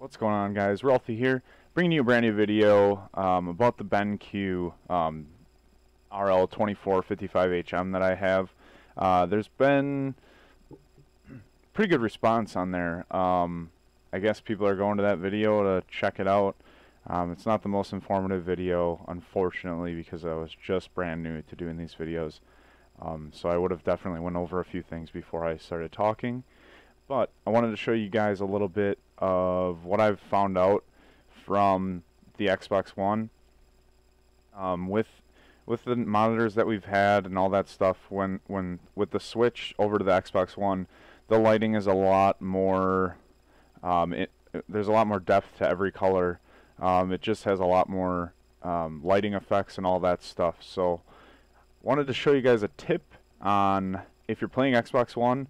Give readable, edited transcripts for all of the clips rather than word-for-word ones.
What's going on, guys? Ralphie here, bringing you a brand new video about the BenQ RL2455HM that I have. There's been pretty good response on there. I guess people are going to that video to check it out. It's not the most informative video, unfortunately, because I was just brand new to doing these videos. So I would have definitely went over a few things before I started talking. But I wanted to show you guys a little bit of what I've found out from the Xbox One. With the monitors that we've had and all that stuff, when with the switch over to the Xbox One, the lighting is a lot more. There's a lot more depth to every color. It just has a lot more lighting effects and all that stuff. So, wanted to show you guys a tip on if you're playing Xbox One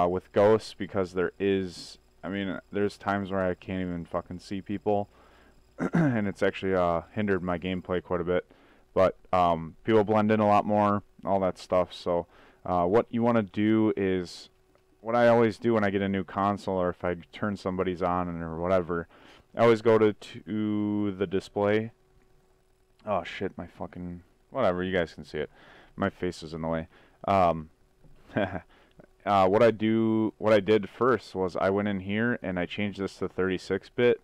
with ghosts, because there's times where I can't even fucking see people, and it's actually hindered my gameplay quite a bit. But people blend in a lot more, all that stuff. So what you want to do is, what I always do when I get a new console, or if I turn somebody's on or whatever, I always go to the display. Oh shit, my fucking whatever. You guys can see it. My face is in the way. What I did first was I went in here and I changed this to 36-bit,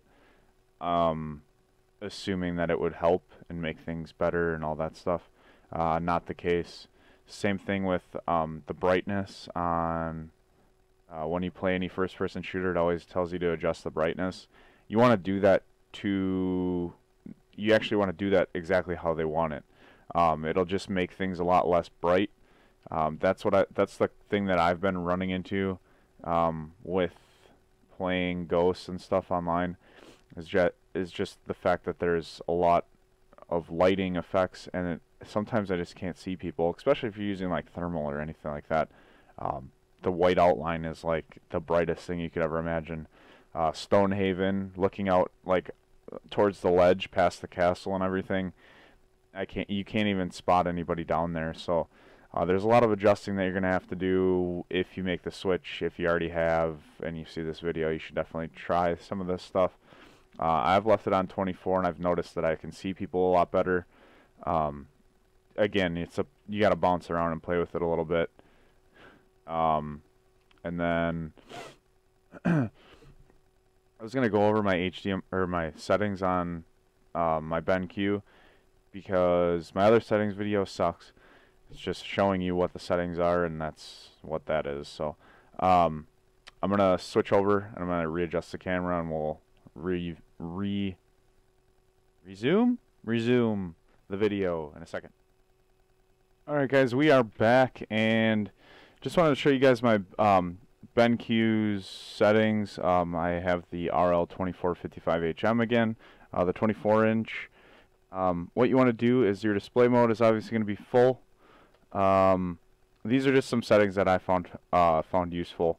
assuming that it would help and make things better and all that stuff. Not the case. Same thing with the brightness on when you play any first-person shooter. It always tells you to adjust the brightness. You want to do that you actually want to do that exactly how they want it. It'll just make things a lot less bright. That's the thing that I've been running into with playing ghosts and stuff online, is just the fact that there's a lot of lighting effects, and sometimes I just can't see people, especially if you're using like thermal or anything like that. The white outline is like the brightest thing you could ever imagine. Stonehaven, looking out like towards the ledge past the castle and everything, you can't even spot anybody down there. So there's a lot of adjusting that you're going to have to do if you make the switch. If you already have and you see this video, you should definitely try some of this stuff. I've left it on 24, and I've noticed that I can see people a lot better. Again, you got to bounce around and play with it a little bit. And then I was going to go over my my settings on my BenQ, because my other settings video sucks. It's just showing you what the settings are, and that's what that is. So I'm going to switch over, and I'm going to readjust the camera, and we'll resume the video in a second. Alright guys, we are back, and just wanted to show you guys my BenQ's settings. I have the RL2455HM again, the 24-inch. What you want to do is your display mode is obviously going to be full. These are just some settings that I found useful.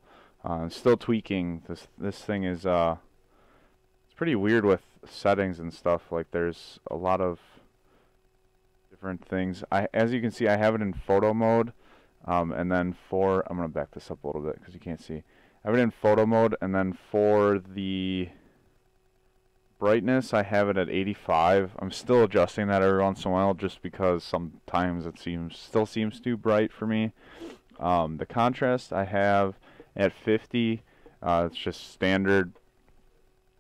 Still tweaking. This thing is it's pretty weird with settings and stuff. Like, there's a lot of different things. As you can see, I have it in photo mode, and then I'm gonna back this up a little bit because you can't see. I have it in photo mode, and then for the brightness, I have it at 85. I'm still adjusting that every once in a while, just because sometimes it still seems too bright for me. The contrast I have at 50. It's just standard.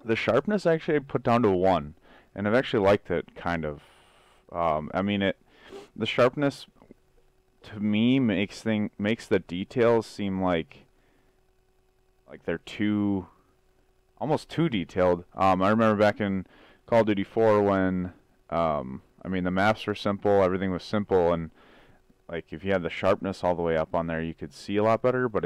The sharpness actually I put down to 1, and I've actually liked it, kind of. The sharpness to me makes the details seem like they're almost too detailed. I remember back in Call of Duty 4 when the maps were simple, everything was simple, and like if you had the sharpness all the way up on there, you could see a lot better. But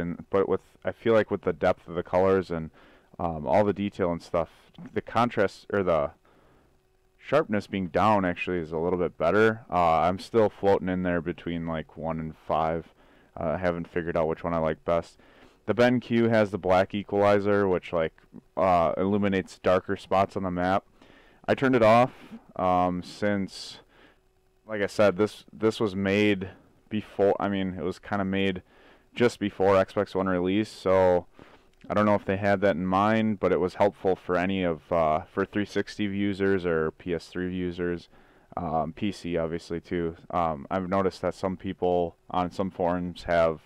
I feel like with the depth of the colors and all the detail and stuff, the contrast, or the sharpness being down, actually is a little bit better. I'm still floating in there between like 1 and 5. I haven't figured out which one I like best. The BenQ has the black equalizer, which illuminates darker spots on the map. I turned it off since, like I said, this was made before. It was kind of made just before Xbox One release, so I don't know if they had that in mind, but it was helpful for any of for 360 users or PS3 users, PC obviously too. I've noticed that some people on some forums have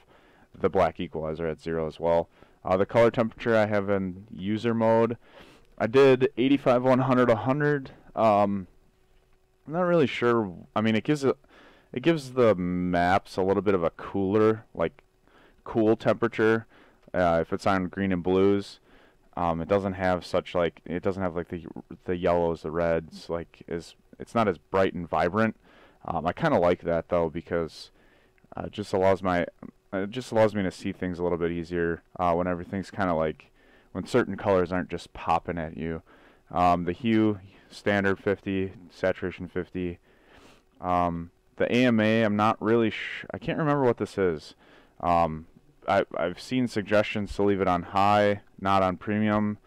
the black equalizer at 0 as well. The color temperature I have in user mode. I did 85, 100, 100. I'm not really sure. I mean, it gives the maps a little bit of a cooler, like cool temperature. If it's on green and blues, it doesn't have such like the yellows, the reds. It's not as bright and vibrant. I kind of like that though because it just allows me to see things a little bit easier when everything's kind of like when certain colors aren't just popping at you. The hue standard 50, saturation 50. The AMA, I'm not really I can't remember what this is. I've seen suggestions to leave it on high, not on premium.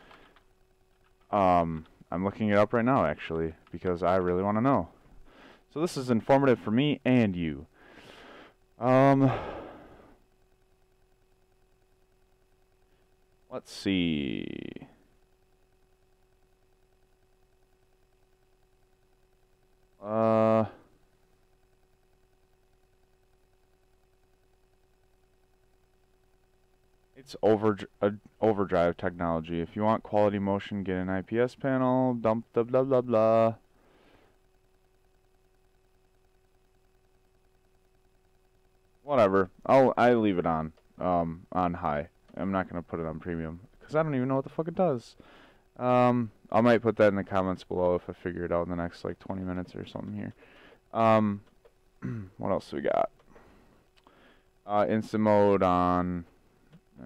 I'm looking it up right now actually because I really want to know. So this is informative for me and you. Let's see. It's overdrive technology. If you want quality motion, get an IPS panel. Dump the blah blah blah. Whatever. I leave it on high. I'm not gonna put it on premium because I don't even know what the fuck it does. I might put that in the comments below if I figure it out in the next like 20 minutes or something here. What else we got? Instant mode on.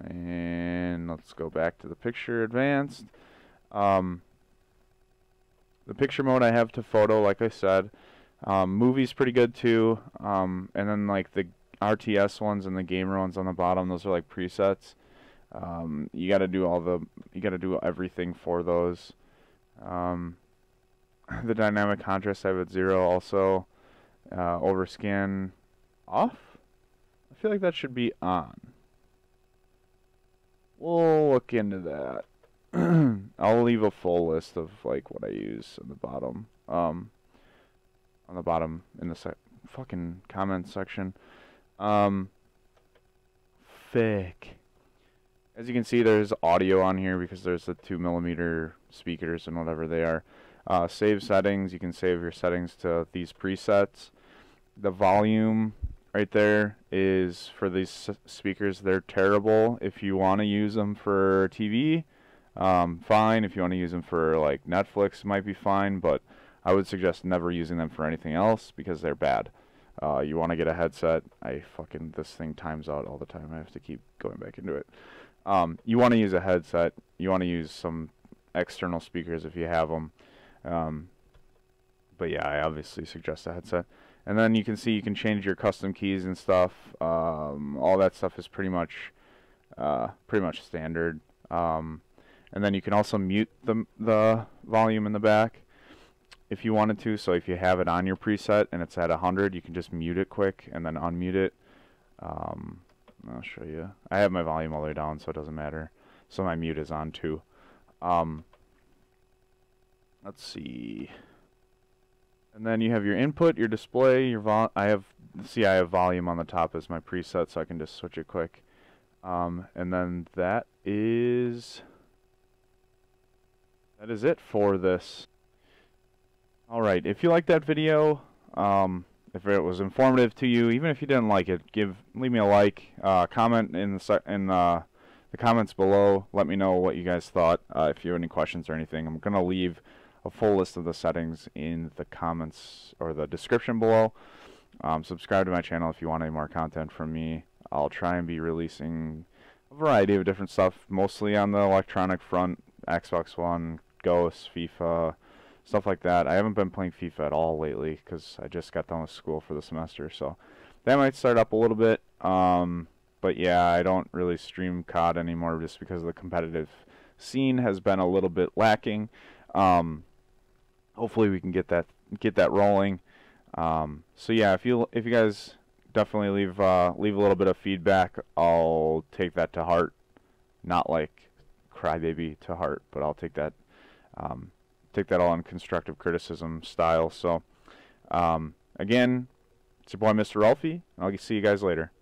And let's go back to the picture advanced. The picture mode I have to photo, like I said. Movie's pretty good too. And then like the RTS ones and the gamer ones on the bottom, those are like presets. You gotta do everything for those. The dynamic contrast I have at 0 also. Overscan off? I feel like that should be on. We'll look into that. I'll leave a full list of like what I use on the bottom. On the bottom in the fucking comment section. Thick. As you can see, there's audio on here because there's the 2mm speakers and whatever they are. Save settings. You can save your settings to these presets. The volume right there is for these speakers. They're terrible. If you want to use them for TV, fine. If you want to use them for like Netflix, it might be fine, but I would suggest never using them for anything else because they're bad. You want to get a headset. This thing times out all the time. I have to keep going back into it. You want to use a headset. You want to use some external speakers if you have them. But yeah, I obviously suggest a headset. And then you can see you can change your custom keys and stuff. All that stuff is pretty much standard. And then you can also mute the volume in the back if you wanted to. So if you have it on your preset and it's at 100, you can just mute it quick and then unmute it. I'll show you. I have my volume all the way down, so it doesn't matter. So my mute is on too. Let's see. And then you have your input, your display, your I have volume on the top as my preset, so I can just switch it quick. And then that is it for this. All right. If you liked that video, if it was informative to you, even if you didn't like it, leave me a like, comment in the comments below. Let me know what you guys thought. If you have any questions or anything, I'm gonna leave a full list of the settings in the comments or the description below. Subscribe to my channel if you want any more content from me. I'll try and be releasing a variety of different stuff, mostly on the electronic front, Xbox One, Ghost, FIFA, stuff like that. I haven't been playing FIFA at all lately because I just got done with school for the semester, so that might start up a little bit. But yeah, I don't really stream COD anymore just because the competitive scene has been a little bit lacking. Hopefully we can get that rolling. So yeah, if you guys definitely leave a little bit of feedback, I'll take that to heart. Not like crybaby to heart, but I'll take that all in constructive criticism style. So again, it's your boy Mr. Ralphie, and I'll see you guys later.